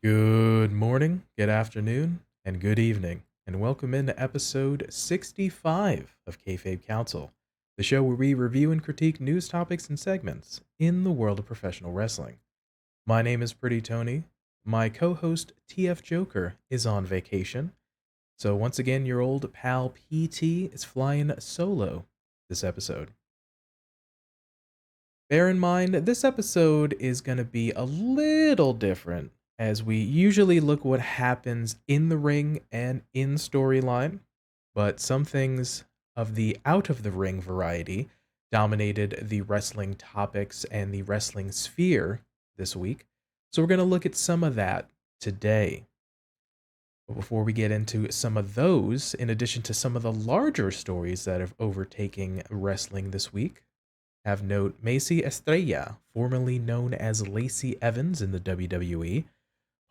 Good morning, good afternoon, and good evening, and welcome into episode 65 of Kayfabe Kouncil, the show where we review and critique news topics and segments in the world of professional wrestling. My name is Pretty Tony. My co-host TF Joker is on vacation, so once again, your old pal PT is flying solo this episode. Bear in mind, this episode is going to be a little different as we usually look what happens in the ring and in storyline, but some things of the out of the ring variety dominated the wrestling topics and the wrestling sphere this week. So we're going to look at some of that today. But before we get into some of those, in addition to some of the larger stories that have overtaken wrestling this week, have note Macey Estrella, formerly known as Lacey Evans in the WWE,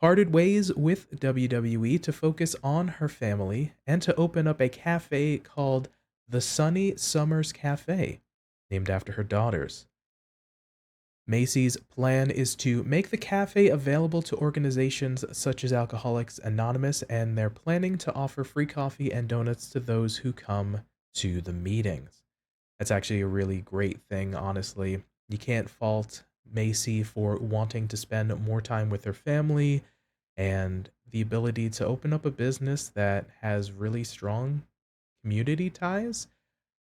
parted ways with WWE to focus on her family and to open up a cafe called the Sunny Summers Cafe, named after her daughters. Macey's plan is to make the cafe available to organizations such as Alcoholics Anonymous, and they're planning to offer free coffee and donuts to those who come to the meetings. That's actually a really great thing, honestly. You can't fault Macey for wanting to spend more time with her family and the ability to open up a business that has really strong community ties.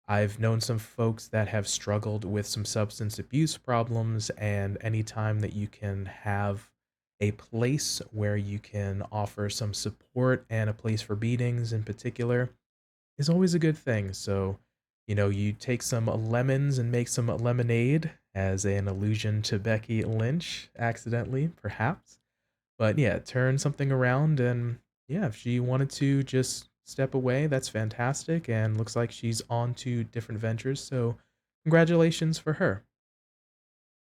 I've known some folks that have struggled with some substance abuse problems, and anytime that you can have a place where you can offer some support and a place for meetings in particular is always a good thing. So, you take some lemons and make some lemonade, as an allusion to Becky Lynch, accidentally, perhaps. But yeah, turn something around, and yeah, if she wanted to just step away, that's fantastic, and looks like she's on to different ventures, so congratulations for her.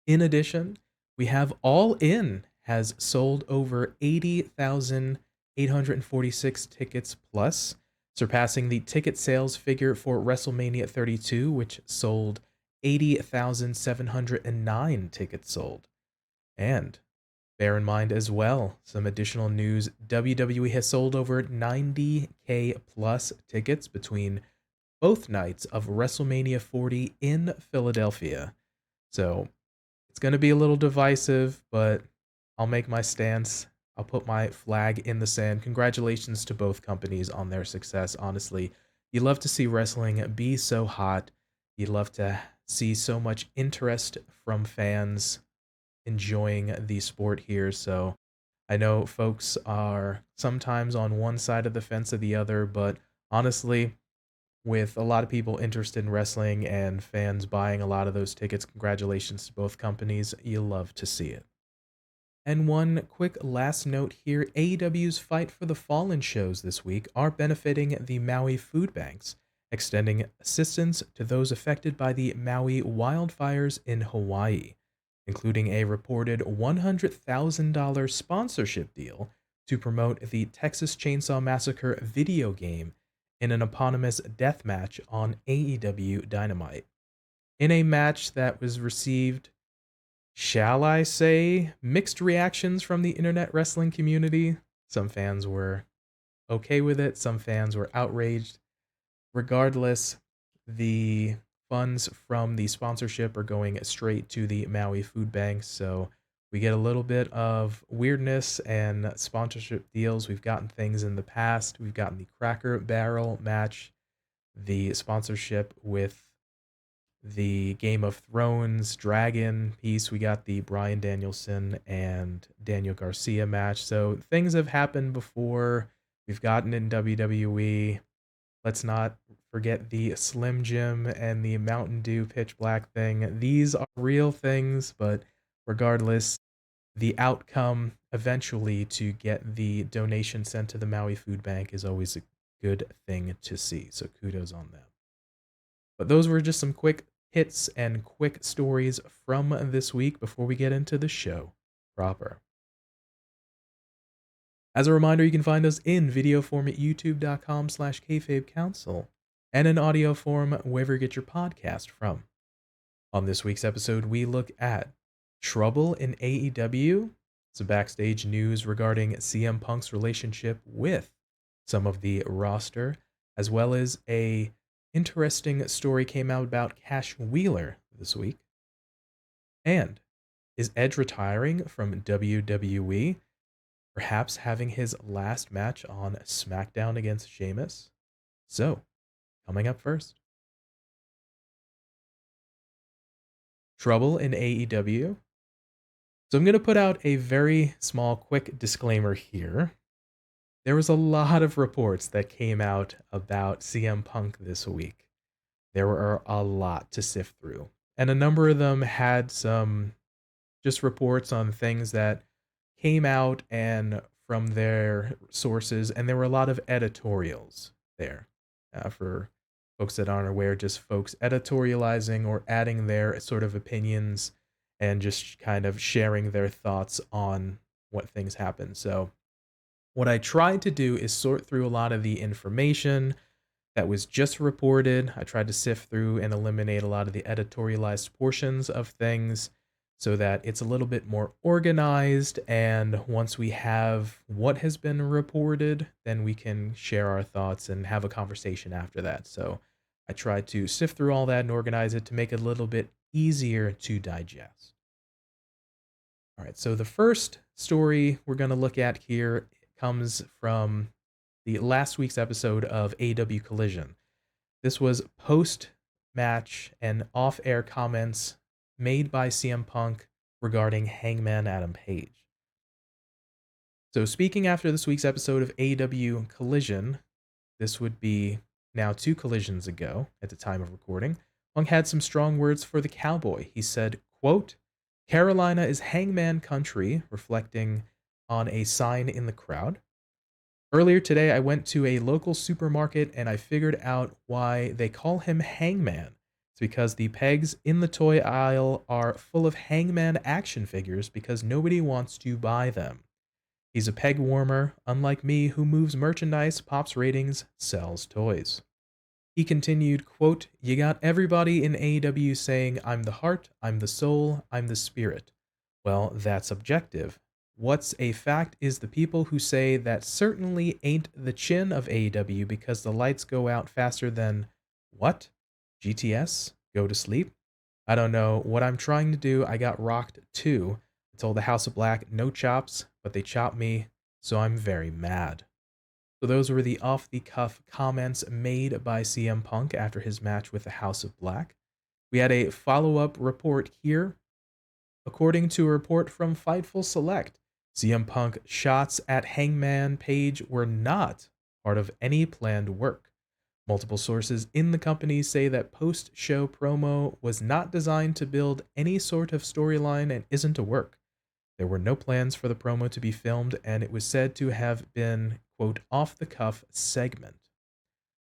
In addition, we have All In has sold over 80,846 tickets plus, surpassing the ticket sales figure for WrestleMania 32, which sold 80,709 tickets sold. And bear in mind as well, some additional news, WWE has sold over 90K plus tickets between both nights of WrestleMania 40 in Philadelphia. So it's going to be a little divisive, but I'll make my stance. I'll put my flag in the sand. Congratulations to both companies on their success. Honestly, you love to see wrestling be so hot. You love to see so much interest from fans enjoying the sport here. So I know folks are sometimes on one side of the fence or the other, but honestly, with a lot of people interested in wrestling and fans buying a lot of those tickets, congratulations to both companies. You love to see it. And one quick last note here, AEW's Fight for the Fallen shows this week are benefiting the Maui food banks, extending assistance to those affected by the Maui wildfires in Hawaii, including a reported $100,000 sponsorship deal to promote the Texas Chainsaw Massacre video game in an eponymous death match on AEW Dynamite. In a match that was received, shall I say, mixed reactions from the internet wrestling community. Some fans were okay with it, some fans were outraged. Regardless, the funds from the sponsorship are going straight to the Maui food banks, so we get a little bit of weirdness and sponsorship deals. We've gotten things in the past. We've gotten the Cracker Barrel match, the sponsorship with the Game of Thrones Dragon piece. We got the Bryan Danielson and Daniel Garcia match. So things have happened before. We've gotten in WWE. Let's not forget the Slim Jim and the Mountain Dew Pitch Black thing. These are real things, but regardless, the outcome eventually to get the donation sent to the Maui Food Bank is always a good thing to see. So kudos on them. But those were just some quick hits and quick stories from this week before we get into the show proper. As a reminder, you can find us in video form at youtube.com/kayfabekouncil and in audio form wherever you get your podcast from. On this week's episode, we look at trouble in AEW, some backstage news regarding CM Punk's relationship with some of the roster, as well as a interesting story came out about Cash Wheeler this week. And is Edge retiring from WWE? Perhaps having his last match on SmackDown against Sheamus? So, coming up first. Trouble in AEW. So I'm going to put out a very small, quick disclaimer here. There was a lot of reports that came out about CM Punk this week. There were a lot to sift through. And a number of them had some just reports on things that came out and from their sources. And there were a lot of editorials there. For folks that aren't aware, just folks editorializing or adding their sort of opinions and just kind of sharing their thoughts on what things happen. So what I tried to do is sort through a lot of the information that was just reported. I tried to sift through and eliminate a lot of the editorialized portions of things so that it's a little bit more organized. And once we have what has been reported, then we can share our thoughts and have a conversation after that. So I tried to sift through all that and organize it to make it a little bit easier to digest. All right, so the first story we're going to look at here comes from the last week's episode of AEW Collision. This was post-match and off-air comments made by CM Punk regarding Hangman Adam Page. So speaking after this week's episode of AEW Collision, this would be now 2 collisions ago at the time of recording, Punk had some strong words for the Cowboy. He said, quote, "Carolina is Hangman country," reflecting on a sign in the crowd. "Earlier today, I went to a local supermarket and I figured out why they call him Hangman. It's because the pegs in the toy aisle are full of Hangman action figures because nobody wants to buy them. He's a peg warmer, unlike me, who moves merchandise, pops ratings, sells toys." He continued, quote, "You got everybody in AEW saying, 'I'm the heart, I'm the soul, I'm the spirit.' Well, that's objective. What's a fact is the people who say that certainly ain't the chin of AEW because the lights go out faster than, what? GTS? Go to sleep? I don't know what I'm trying to do. I got rocked too. I told the House of Black no chops, but they chopped me, so I'm very mad." So those were the off-the-cuff comments made by CM Punk after his match with the House of Black. We had a follow-up report here. According to a report from Fightful Select, CM Punk shots at Hangman Page were not part of any planned work. Multiple sources in the company say that post-show promo was not designed to build any sort of storyline and isn't a work. There were no plans for the promo to be filmed, and it was said to have been, quote, off-the-cuff segment.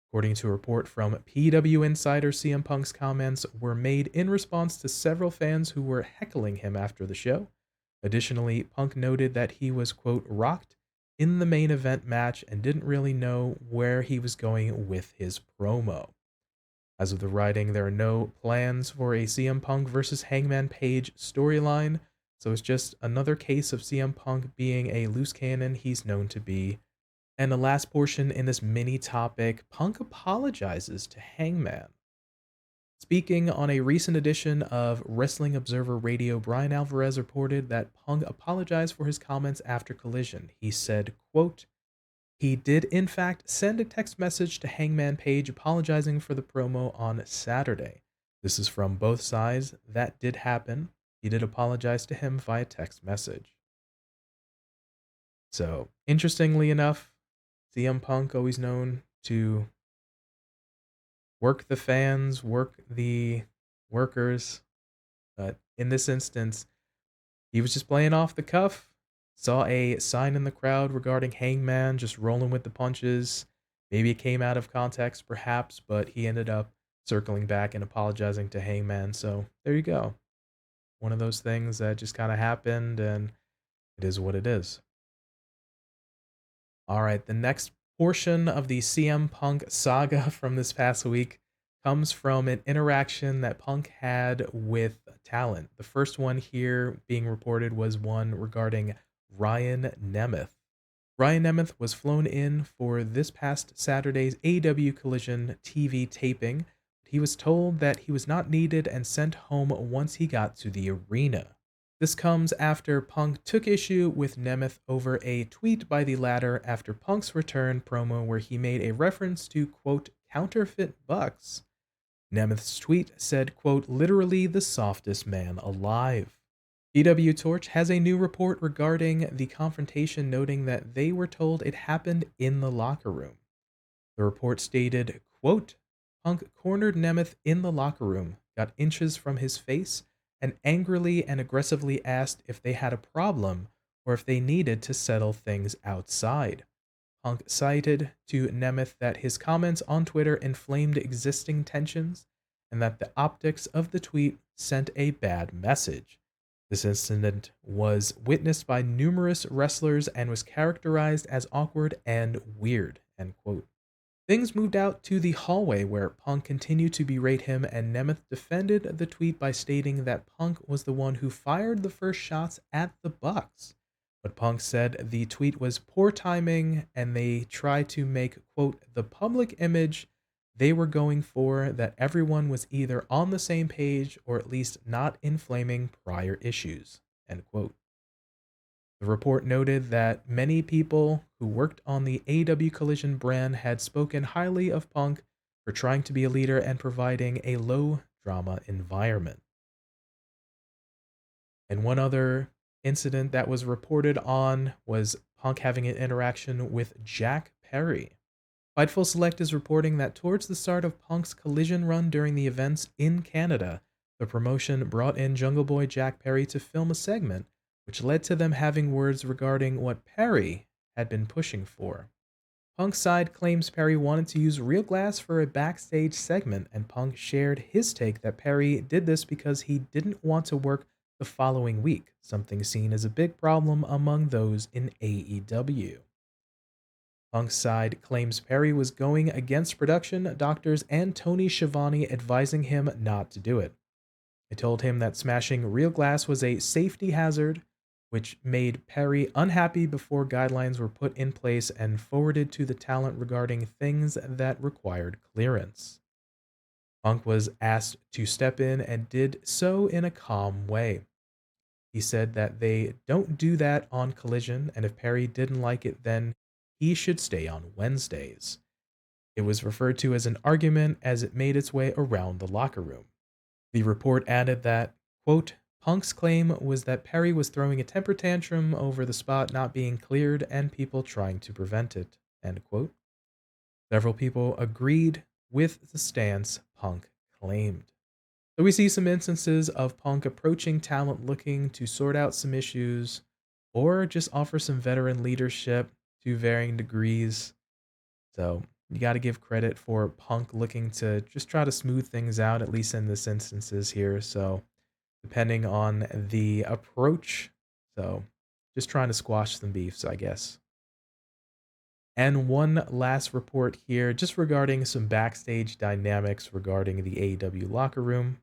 According to a report from PW Insider, CM Punk's comments were made in response to several fans who were heckling him after the show. Additionally, Punk noted that he was, quote, rocked in the main event match and didn't really know where he was going with his promo. As of the writing, there are no plans for a CM Punk versus Hangman Page storyline, so it's just another case of CM Punk being a loose cannon he's known to be. And the last portion in this mini topic, Punk apologizes to Hangman. Speaking on a recent edition of Wrestling Observer Radio, Brian Alvarez reported that Punk apologized for his comments after Collision. He said, quote, "He did in fact send a text message to Hangman Page apologizing for the promo on Saturday. This is from both sides. That did happen. He did apologize to him via text message." So, interestingly enough, CM Punk always known to work the fans, work the workers. But in this instance, he was just playing off the cuff. Saw a sign in the crowd regarding Hangman just rolling with the punches. Maybe it came out of context, perhaps, but he ended up circling back and apologizing to Hangman. So there you go. One of those things that just kind of happened, and it is what it is. All right, the next portion of the CM Punk saga from this past week comes from an interaction that Punk had with talent. The first one here being reported was one regarding Ryan Nemeth. Ryan Nemeth was flown in for this past Saturday's AEW Collision TV taping. He was told that he was not needed and sent home once he got to the arena. This comes after Punk took issue with Nemeth over a tweet by the latter after Punk's return promo where he made a reference to, quote, counterfeit bucks. Nemeth's tweet said, quote, literally the softest man alive. PW Torch has a new report regarding the confrontation, noting that they were told it happened in the locker room. The report stated, quote, Punk cornered Nemeth in the locker room, got inches from his face, and angrily and aggressively asked if they had a problem or if they needed to settle things outside. Punk cited to Nemeth that his comments on Twitter inflamed existing tensions and that the optics of the tweet sent a bad message. This incident was witnessed by numerous wrestlers and was characterized as awkward and weird, end quote. Things moved out to the hallway where Punk continued to berate him, and Nemeth defended the tweet by stating that Punk was the one who fired the first shots at the Bucks. But Punk said the tweet was poor timing and they tried to make, quote, the public image they were going for that everyone was either on the same page or at least not inflaming prior issues, end quote. The report noted that many people who worked on the AEW Collision brand had spoken highly of Punk for trying to be a leader and providing a low drama environment. And one other incident that was reported on was Punk having an interaction with Jack Perry. Fightful Select is reporting that towards the start of Punk's Collision run during the events in Canada, the promotion brought in Jungle Boy Jack Perry to film a segment, which led to them having words regarding what Perry had been pushing for. Punk's side claims Perry wanted to use real glass for a backstage segment, and Punk shared his take that Perry did this because he didn't want to work the following week, something seen as a big problem among those in AEW. Punk's side claims Perry was going against production, doctors, and Tony Schiavone advising him not to do it. They told him that smashing real glass was a safety hazard, which made Perry unhappy before guidelines were put in place and forwarded to the talent regarding things that required clearance. Punk was asked to step in and did so in a calm way. He said that they don't do that on Collision, and if Perry didn't like it, then he should stay on Wednesdays. It was referred to as an argument as it made its way around the locker room. The report added that, quote, Punk's claim was that Perry was throwing a temper tantrum over the spot not being cleared and people trying to prevent it, end quote. Several people agreed with the stance Punk claimed. So we see some instances of Punk approaching talent looking to sort out some issues or just offer some veteran leadership to varying degrees. So you got to give credit for Punk looking to just try to smooth things out, at least in this instances here. So depending on the approach, so just trying to squash some beefs, I guess. And one last report here, just regarding some backstage dynamics regarding the AEW locker room.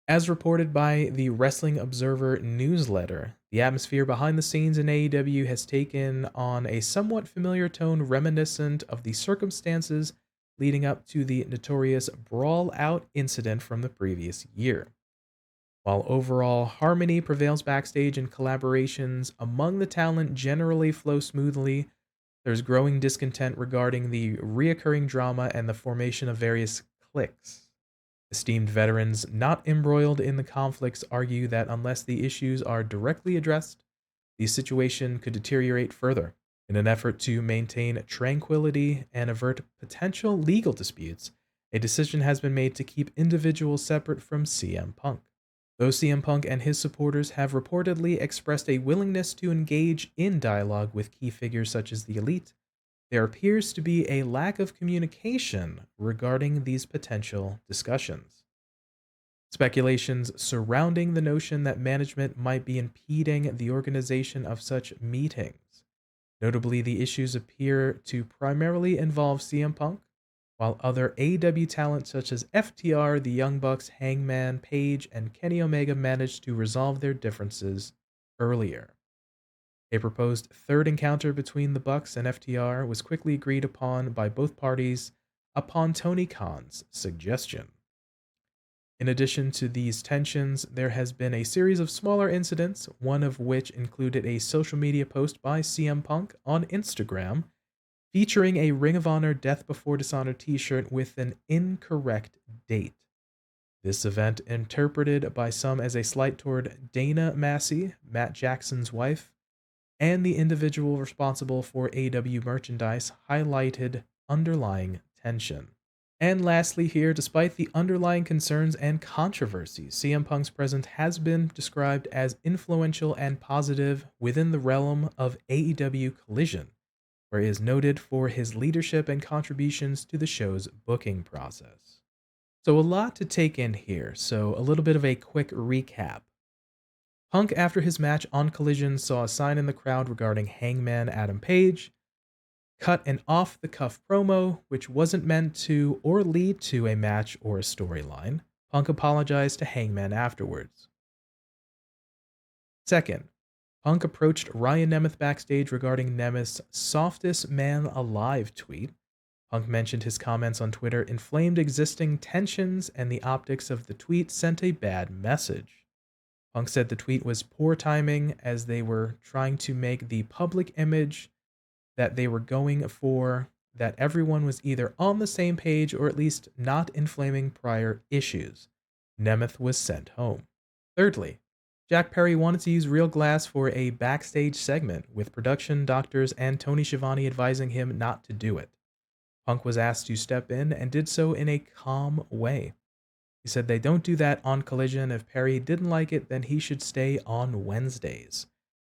As reported by the Wrestling Observer newsletter, the atmosphere behind the scenes in AEW has taken on a somewhat familiar tone reminiscent of the circumstances leading up to the notorious Brawl Out incident from the previous year. While overall harmony prevails backstage and collaborations among the talent generally flow smoothly, there's growing discontent regarding the reoccurring drama and the formation of various cliques. Esteemed veterans not embroiled in the conflicts argue that unless the issues are directly addressed, the situation could deteriorate further. In an effort to maintain tranquility and avert potential legal disputes, a decision has been made to keep individuals separate from CM Punk. Though CM Punk and his supporters have reportedly expressed a willingness to engage in dialogue with key figures such as the Elite, there appears to be a lack of communication regarding these potential discussions. Speculations surrounding the notion that management might be impeding the organization of such meetings. Notably, the issues appear to primarily involve CM Punk, while other AEW talent such as FTR, the Young Bucks, Hangman, Page, and Kenny Omega managed to resolve their differences earlier. A proposed third encounter between the Bucks and FTR was quickly agreed upon by both parties upon Tony Khan's suggestion. In addition to these tensions, there has been a series of smaller incidents, one of which included a social media post by CM Punk on Instagram featuring a Ring of Honor Death Before Dishonor t-shirt with an incorrect date. This event, interpreted by some as a slight toward Dana Massey, Matt Jackson's wife, and the individual responsible for AEW merchandise, highlighted underlying tension. And lastly here, despite the underlying concerns and controversies, CM Punk's presence has been described as influential and positive within the realm of AEW Collision, where he is noted for his leadership and contributions to the show's booking process. So a lot to take in here, so a little bit of a quick recap. Punk, after his match on Collision, saw a sign in the crowd regarding Hangman Adam Page, cut an off-the-cuff promo, which wasn't meant to or lead to a match or a storyline. Punk apologized to Hangman afterwards. Second, Punk approached Ryan Nemeth backstage regarding Nemeth's softest man alive tweet. Punk mentioned his comments on Twitter inflamed existing tensions, and the optics of the tweet sent a bad message. Punk said the tweet was poor timing as they were trying to make the public image that they were going for, that everyone was either on the same page or at least not inflaming prior issues. Nemeth was sent home. Thirdly, Jack Perry wanted to use real glass for a backstage segment, with production, doctors, and Tony Schiavone advising him not to do it. Punk was asked to step in and did so in a calm way. He said they don't do that on Collision. If Perry didn't like it, then he should stay on Wednesdays.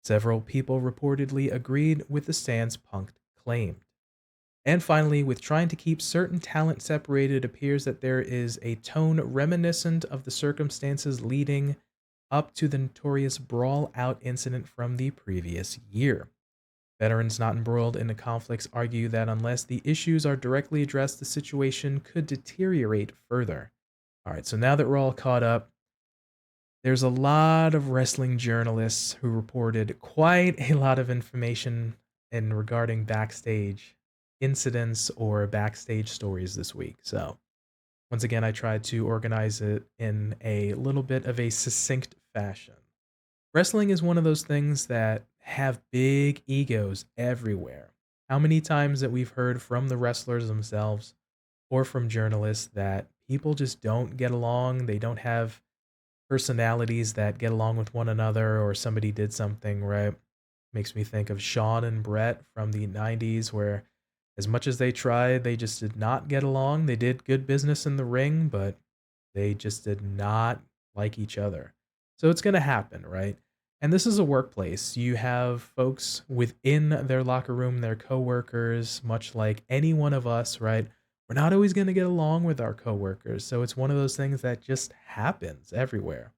Several people reportedly agreed with the stance Punk claimed. And finally, with trying to keep certain talent separated, it appears that there is a tone reminiscent of the circumstances leading up to the notorious Brawl Out incident from the previous year. Veterans not embroiled in the conflicts argue that unless the issues are directly addressed, the situation could deteriorate further. Alright, so now that we're all caught up, there's a lot of wrestling journalists who reported quite a lot of information in regarding backstage incidents or backstage stories this week. So, once again, I tried to organize it in a little bit of a succinct fashion. Wrestling is one of those things that have big egos everywhere. How many times that we've heard from the wrestlers themselves or from journalists that people just don't get along, they don't have personalities that get along with one another, or somebody did something, right? Makes me think of Shawn and Brett from the 90s, where as much as they tried, they just did not get along. They did good business in the ring, but they just did not like each other. So it's going to happen, right? And this is a workplace. You have folks within their locker room, their coworkers, much like any one of us, right? We're not always going to get along with our coworkers. So it's one of those things that just happens everywhere.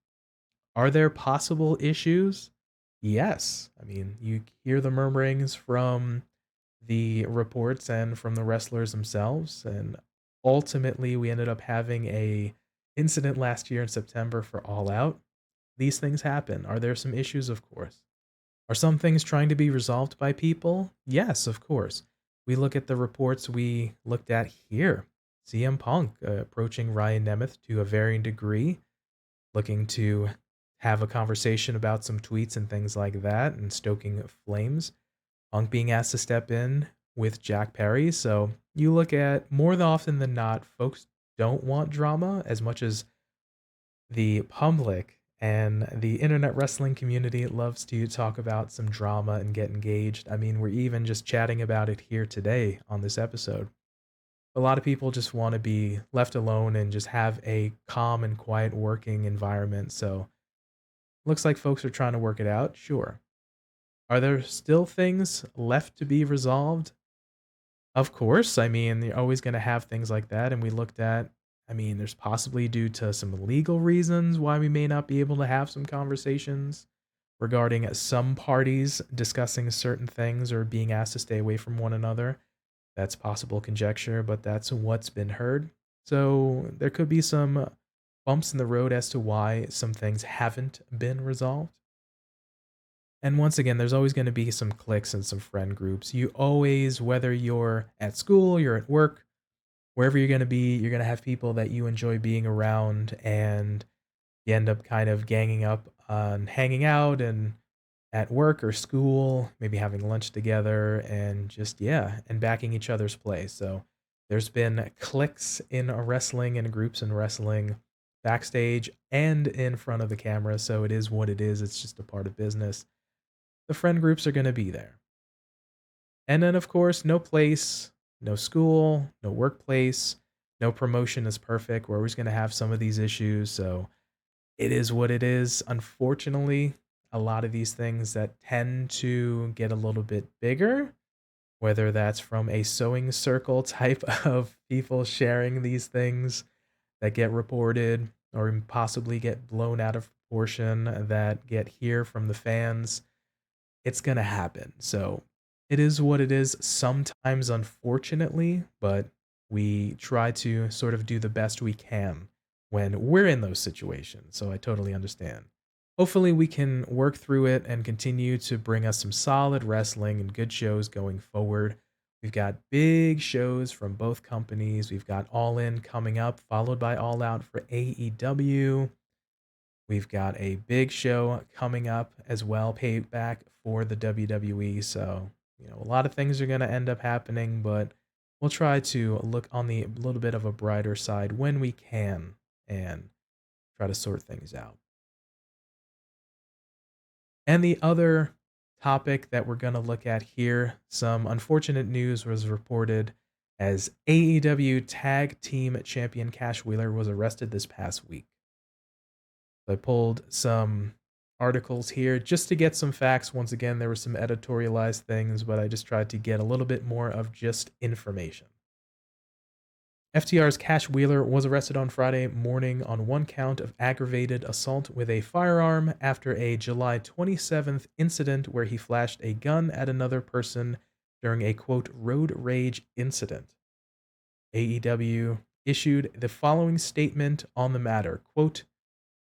Are there possible issues? Yes. I mean, you hear the murmurings from the reports and from the wrestlers themselves, and ultimately we ended up having a incident last year in September for All Out. These things happen. Are there some issues? Of course. Are some things trying to be resolved by people? Yes, of course. We look at the reports we looked at here. CM Punk approaching Ryan Nemeth to a varying degree, looking to have a conversation about some tweets and things like that and stoking flames. Punk being asked to step in with Jack Perry. So you look at, more than often than not, folks don't want drama as much as the public and the internet wrestling community loves to talk about some drama and get engaged. I mean, we're even just chatting about it here today on this episode. A lot of people just want to be left alone and just have a calm and quiet working environment. So looks like folks are trying to work it out. Sure. Are there still things left to be resolved? Of course. I mean, you're always going to have things like that. And we looked at, I mean, there's possibly due to some legal reasons why we may not be able to have some conversations regarding some parties discussing certain things or being asked to stay away from one another. That's possible conjecture, but that's what's been heard. So there could be some bumps in the road as to why some things haven't been resolved. And once again, there's always going to be some cliques and some friend groups. You always, whether you're at school, you're at work, wherever you're going to be, you're going to have people that you enjoy being around, and you end up kind of ganging up on hanging out and at work or school, maybe having lunch together and just, yeah, and backing each other's play. So there's been cliques in wrestling and groups in wrestling backstage and in front of the camera. So it is what it is. It's just a part of business. The friend groups are going to be there. And then, of course, no place, no school, no workplace, no promotion is perfect. We're always going to have some of these issues. So it is what it is. Unfortunately, a lot of these things that tend to get a little bit bigger, whether that's from a sewing circle type of people sharing these things that get reported or possibly get blown out of proportion that get here from the fans, it's going to happen. So it is what it is sometimes, unfortunately, but we try to sort of do the best we can when we're in those situations. So I totally understand. Hopefully, we can work through it and continue to bring us some solid wrestling and good shows going forward. We've got big shows from both companies. We've got All In coming up, followed by All Out for AEW. We've got a big show coming up as well, payback for the WWE. So, a lot of things are going to end up happening, but we'll try to look on the little bit of a brighter side when we can and try to sort things out. And the other topic that we're going to look at here, some unfortunate news was reported as AEW Tag Team Champion Cash Wheeler was arrested this past week. I pulled some articles here just to get some facts. Once again, there were some editorialized things, but I just tried to get a little bit more of just information. FTR's Cash Wheeler was arrested on Friday morning on one count of aggravated assault with a firearm after a July 27th incident where he flashed a gun at another person during a, quote, road rage incident. AEW issued the following statement on the matter, quote,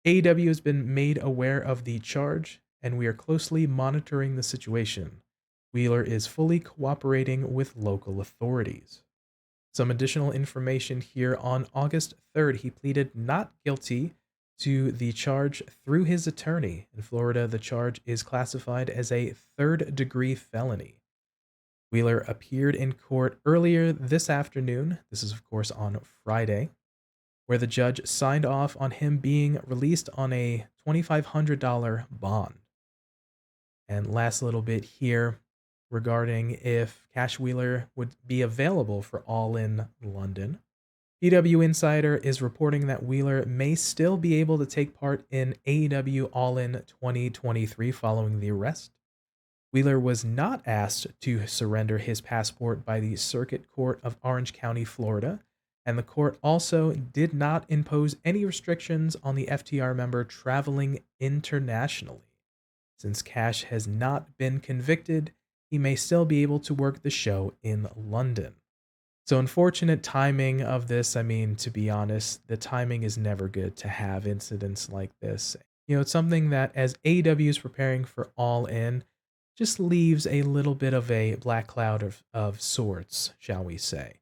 AEW has been made aware of the charge, and we are closely monitoring the situation. Wheeler is fully cooperating with local authorities. Some additional information here. On August 3rd, he pleaded not guilty to the charge through his attorney. In Florida, the charge is classified as a third-degree felony. Wheeler appeared in court earlier this afternoon. This is, of course, on Friday, where the judge signed off on him being released on a $2,500 bond. And last little bit here regarding if Cash Wheeler would be available for All In London. PW Insider is reporting that Wheeler may still be able to take part in AEW All In 2023 following the arrest. Wheeler was not asked to surrender his passport by the Circuit Court of Orange County, Florida, and the court also did not impose any restrictions on the FTR member traveling internationally. Since Cash has not been convicted, he may still be able to work the show in London. So unfortunate timing of this. I mean, to be honest, the timing is never good to have incidents like this. It's something that as AEW is preparing for All In, just leaves a little bit of a black cloud of sorts, shall we say.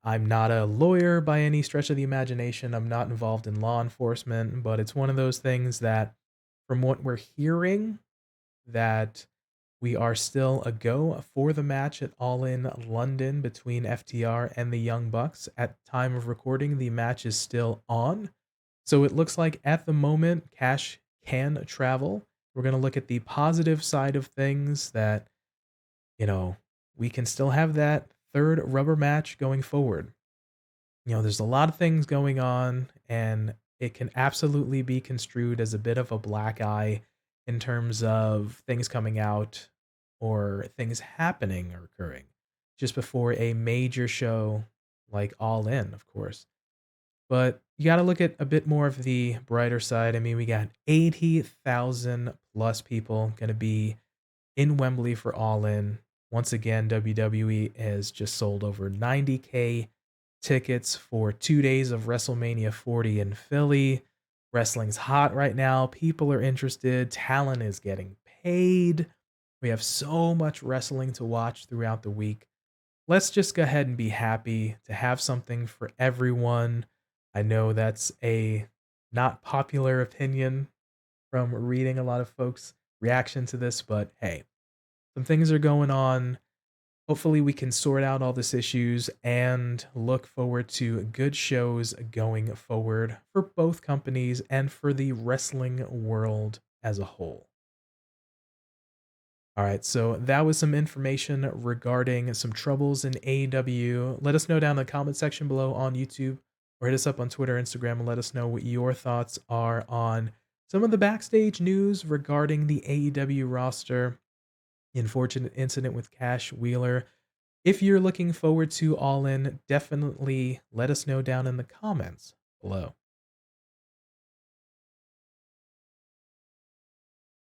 I'm not a lawyer by any stretch of the imagination. I'm not involved in law enforcement, but it's one of those things that, from what we're hearing, that we are still a go for the match at All In London between FTR and the Young Bucks. At time of recording, the match is still on. So it looks like at the moment, Cash can travel. We're going to look at the positive side of things that, we can still have that third rubber match going forward. There's a lot of things going on, and it can absolutely be construed as a bit of a black eye in terms of things coming out or things happening or occurring just before a major show like All In, of course. But you got to look at a bit more of the brighter side. I mean, we got 80,000 plus people going to be in Wembley for All In. Once again, WWE has just sold over 90K tickets for 2 days of WrestleMania 40 in Philly. Wrestling's hot right now. People are interested. Talent is getting paid. We have so much wrestling to watch throughout the week. Let's just go ahead and be happy to have something for everyone. I know that's a not popular opinion from reading a lot of folks' reaction to this, but hey, some things are going on. Hopefully, we can sort out all these issues and look forward to good shows going forward for both companies and for the wrestling world as a whole. All right, so that was some information regarding some troubles in AEW. Let us know down in the comment section below on YouTube or hit us up on Twitter, Instagram, and let us know what your thoughts are on some of the backstage news regarding the AEW roster. The unfortunate incident with Cash Wheeler. If you're looking forward to All In, definitely let us know down in the comments below.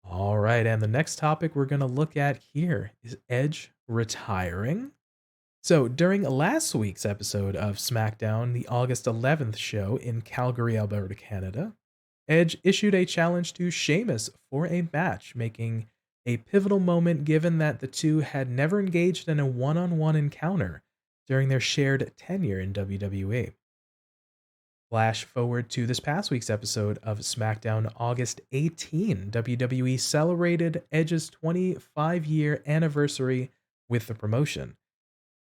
All right, and the next topic we're going to look at here is Edge retiring. So, during last week's episode of SmackDown, the August 11th show in Calgary, Alberta, Canada, Edge issued a challenge to Sheamus for a match, making a pivotal moment given that the two had never engaged in a one-on-one encounter during their shared tenure in WWE. Flash forward to this past week's episode of SmackDown August 18. WWE celebrated Edge's 25-year anniversary with the promotion.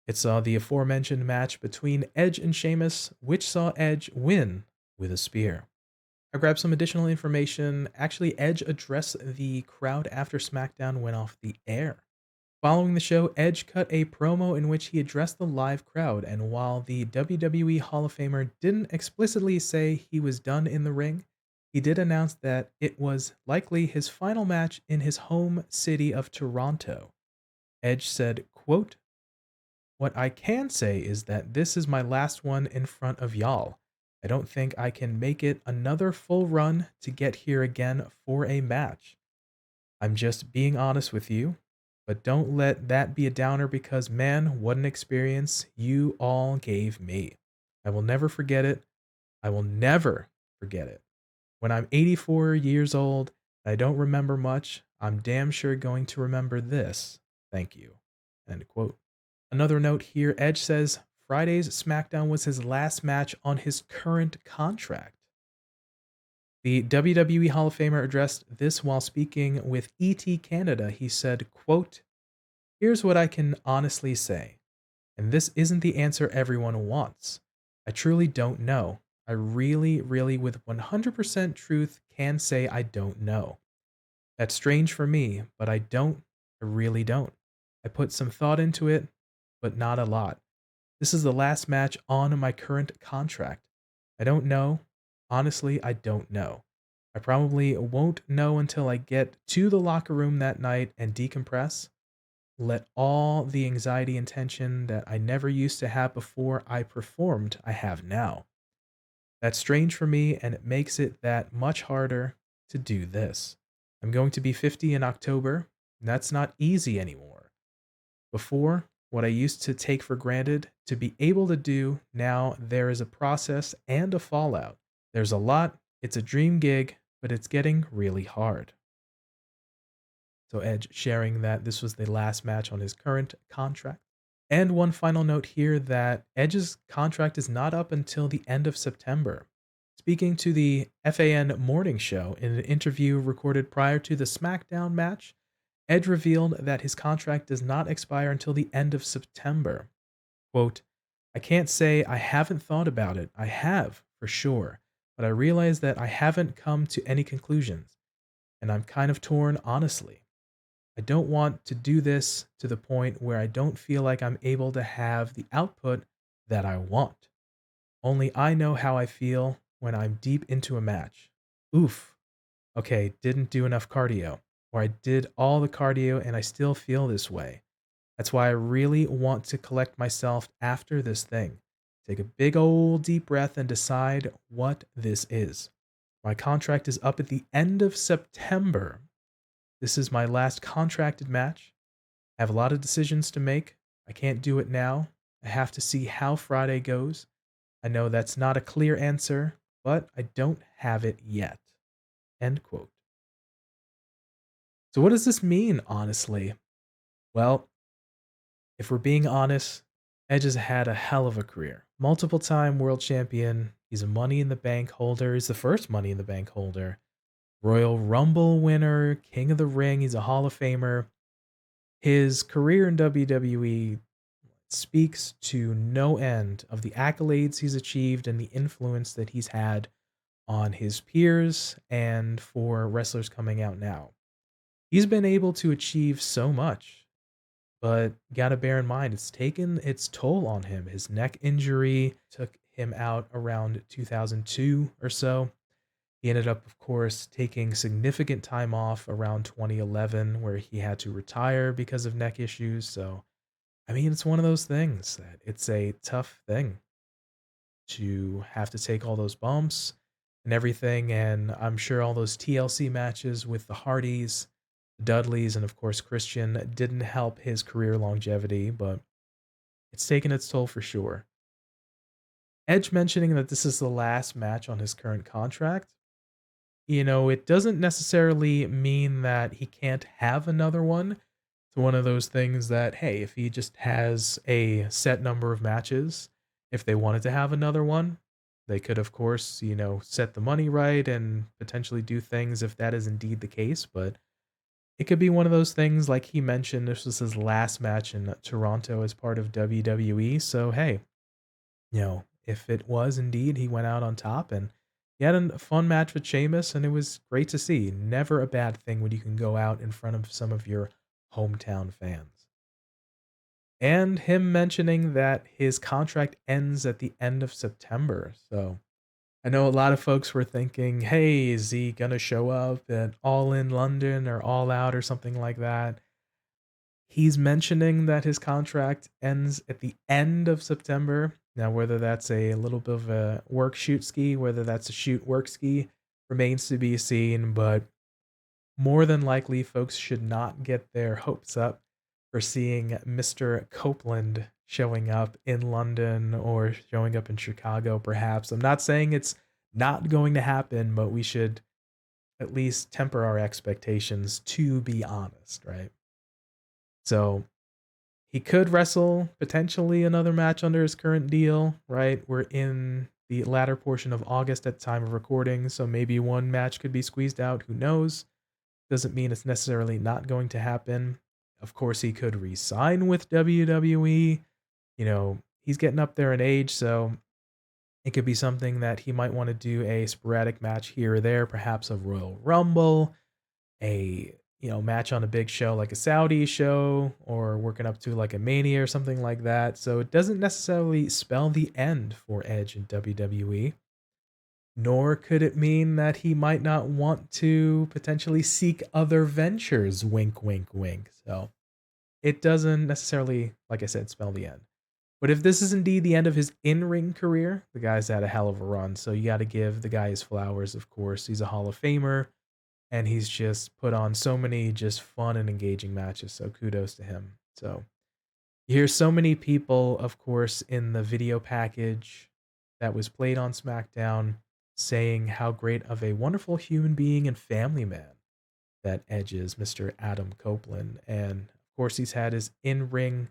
It saw the aforementioned match between Edge and Sheamus, which saw Edge win with a spear. I grabbed some additional information. Actually, Edge addressed the crowd after SmackDown went off the air. Following the show, Edge cut a promo in which he addressed the live crowd, and while the WWE Hall of Famer didn't explicitly say he was done in the ring, he did announce that it was likely his final match in his home city of Toronto. Edge said, quote, "What I can say is that this is my last one in front of y'all. I don't think I can make it another full run to get here again for a match. I'm just being honest with you, but don't let that be a downer because, man, what an experience you all gave me. I will never forget it. I will never forget it. When I'm 84 years old and I don't remember much, I'm damn sure going to remember this. Thank you." End quote. Another note here, Edge says Friday's SmackDown was his last match on his current contract. The WWE Hall of Famer addressed this while speaking with ET Canada. He said, quote, "Here's what I can honestly say, and this isn't the answer everyone wants. I truly don't know. I really, with 100% truth can say I don't know. That's strange for me, but I really don't. I put some thought into it, but not a lot. This is the last match on my current contract. I don't know. Honestly, I don't know. I probably won't know until I get to the locker room that night and decompress. Let all the anxiety and tension that I never used to have before I performed, I have now. That's strange for me, and it makes it that much harder to do this. I'm going to be 50 in October, and that's not easy anymore. Before, what I used to take for granted to be able to do, now there is a process and a fallout. There's a lot, it's a dream gig, but it's getting really hard." So Edge sharing that this was the last match on his current contract. And one final note here that Edge's contract is not up until the end of September. Speaking to the FAN Morning Show in an interview recorded prior to the SmackDown match, Edge revealed that his contract does not expire until the end of September. Quote, "I can't say I haven't thought about it. I have, for sure. But I realize that I haven't come to any conclusions. And I'm kind of torn, honestly. I don't want to do this to the point where I don't feel like I'm able to have the output that I want. Only I know how I feel when I'm deep into a match. Oof. Okay, didn't do enough cardio. Or I did all the cardio and I still feel this way. That's why I really want to collect myself after this thing. Take a big old deep breath and decide what this is. My contract is up at the end of September. This is my last contracted match. I have a lot of decisions to make. I can't do it now. I have to see how Friday goes. I know that's not a clear answer, but I don't have it yet. End quote. So, what does this mean, honestly? Well, if we're being honest, Edge has had a hell of a career. Multiple time world champion. He's a Money in the Bank holder. He's the first Money in the Bank holder. Royal Rumble winner, King of the Ring. He's a Hall of Famer. His career in WWE speaks to no end of the accolades he's achieved and the influence that he's had on his peers and for wrestlers coming out now. He's been able to achieve so much, but got to bear in mind it's taken its toll on him. His neck injury took him out around 2002 or so. He ended up, of course, taking significant time off around 2011 where he had to retire because of neck issues. So, I mean, it's one of those things that it's a tough thing to have to take all those bumps and everything. And I'm sure all those TLC matches with the Hardys, Dudleys, and of course Christian didn't help his career longevity, but it's taken its toll for sure. Edge mentioning that this is the last match on his current contract, it doesn't necessarily mean that he can't have another one. It's one of those things that, hey, if he just has a set number of matches, if they wanted to have another one, they could, of course, set the money right and potentially do things if that is indeed the case. But it could be one of those things, like he mentioned, this was his last match in Toronto as part of WWE. So, hey, if it was indeed, he went out on top and he had a fun match with Sheamus, and it was great to see. Never a bad thing when you can go out in front of some of your hometown fans. And him mentioning that his contract ends at the end of September. So I know a lot of folks were thinking, hey, is he going to show up at All In London or All Out or something like that? He's mentioning that his contract ends at the end of September. Now, whether that's a little bit of a work shoot ski, whether that's a shoot work ski, remains to be seen. But more than likely, folks should not get their hopes up for seeing Mr. Copeland showing up in London or showing up in Chicago, perhaps. I'm not saying it's not going to happen, but we should at least temper our expectations, to be honest, right? So he could wrestle potentially another match under his current deal, right? We're in the latter portion of August at the time of recording, so maybe one match could be squeezed out. Who knows? Doesn't mean it's necessarily not going to happen. Of course, he could re-sign with WWE. He's getting up there in age, so it could be something that he might want to do a sporadic match here or there, perhaps a Royal Rumble, a match on a big show like a Saudi show, or working up to like a Mania or something like that. So it doesn't necessarily spell the end for Edge in WWE, nor could it mean that he might not want to potentially seek other ventures. Wink, wink, wink. So it doesn't necessarily, like I said, spell the end. But if this is indeed the end of his in-ring career, the guy's had a hell of a run. So you got to give the guy his flowers, of course. He's a Hall of Famer, and he's just put on so many just fun and engaging matches. So kudos to him. So you hear so many people, of course, in the video package that was played on SmackDown saying how great of a wonderful human being and family man that Edge is, Mr. Adam Copeland. And of course, he's had his in-ring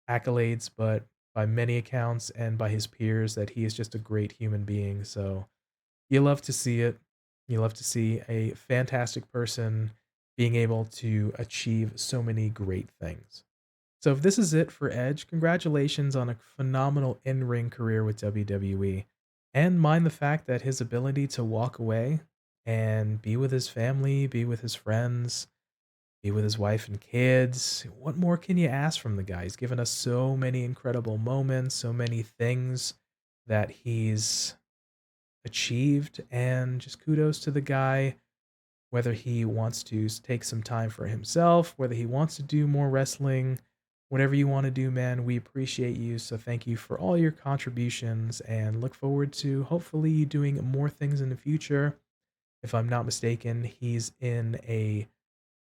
accolades, but by many accounts and by his peers, that he is just a great human being. So you love to see it. You love to see a fantastic person being able to achieve so many great things. So if this is it for Edge, congratulations on a phenomenal in-ring career with WWE. And mind the fact that his ability to walk away and be with his family, be with his friends, be with his wife and kids. What more can you ask from the guy? He's given us so many incredible moments, so many things that he's achieved, and just kudos to the guy. Whether he wants to take some time for himself, whether he wants to do more wrestling, whatever you want to do, man, we appreciate you. So thank you for all your contributions and look forward to hopefully you doing more things in the future. If I'm not mistaken, he's in a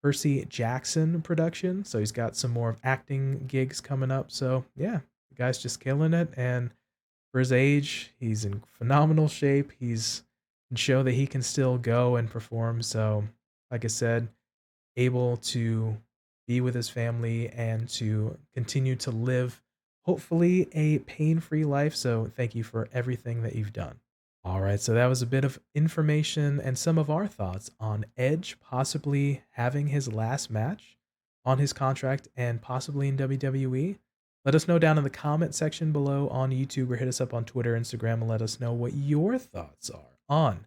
Percy Jackson production. So he's got some more acting gigs coming up. So yeah, the guy's just killing it. And for his age, he's in phenomenal shape. He's can show that he can still go and perform. So, like I said, able to be with his family and to continue to live, hopefully, a pain free life. So, thank you for everything that you've done. All right, so that was a bit of information and some of our thoughts on Edge possibly having his last match on his contract and possibly in WWE. Let us know down in the comment section below on YouTube or hit us up on Twitter, Instagram, and let us know what your thoughts are on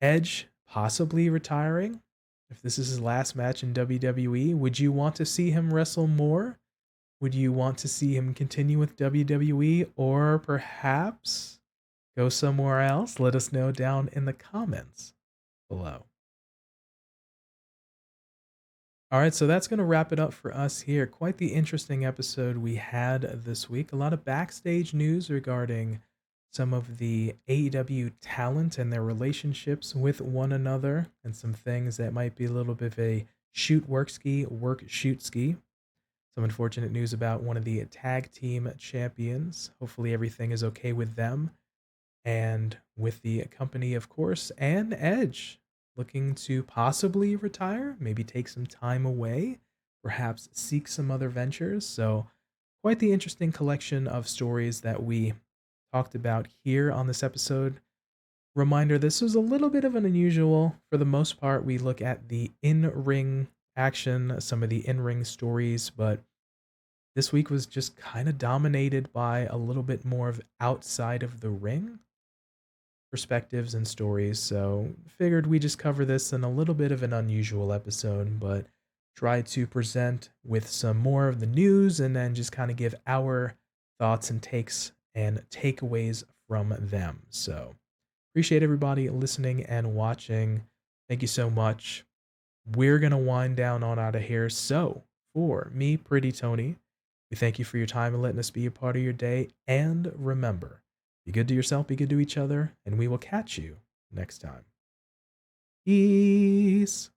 Edge possibly retiring. If this is his last match in WWE, would you want to see him wrestle more? Would you want to see him continue with WWE or perhaps go somewhere else? Let us know down in the comments below. All right, so that's going to wrap it up for us here. Quite the interesting episode we had this week. A lot of backstage news regarding some of the AEW talent and their relationships with one another, and some things that might be a little bit of a shoot work ski, work shoot ski. Some unfortunate news about one of the tag team champions. Hopefully, everything is okay with them and with the company, of course, and Edge looking to possibly retire, maybe take some time away, perhaps seek some other ventures. So, quite the interesting collection of stories that we talked about here on this episode. Reminder, this was a little bit of an unusual. For the most part, we look at the in-ring action, some of the in-ring stories, but this week was just kind of dominated by a little bit more of outside of the ring perspectives and stories. So figured we just cover this in a little bit of an unusual episode, but try to present with some more of the news and then just kind of give our thoughts and takes and takeaways from them. So appreciate everybody listening and watching. Thank you so much. We're going to wind down on out of here. So for me, Pretty Tony, we thank you for your time and letting us be a part of your day. And remember, be good to yourself, be good to each other, and we will catch you next time. Peace.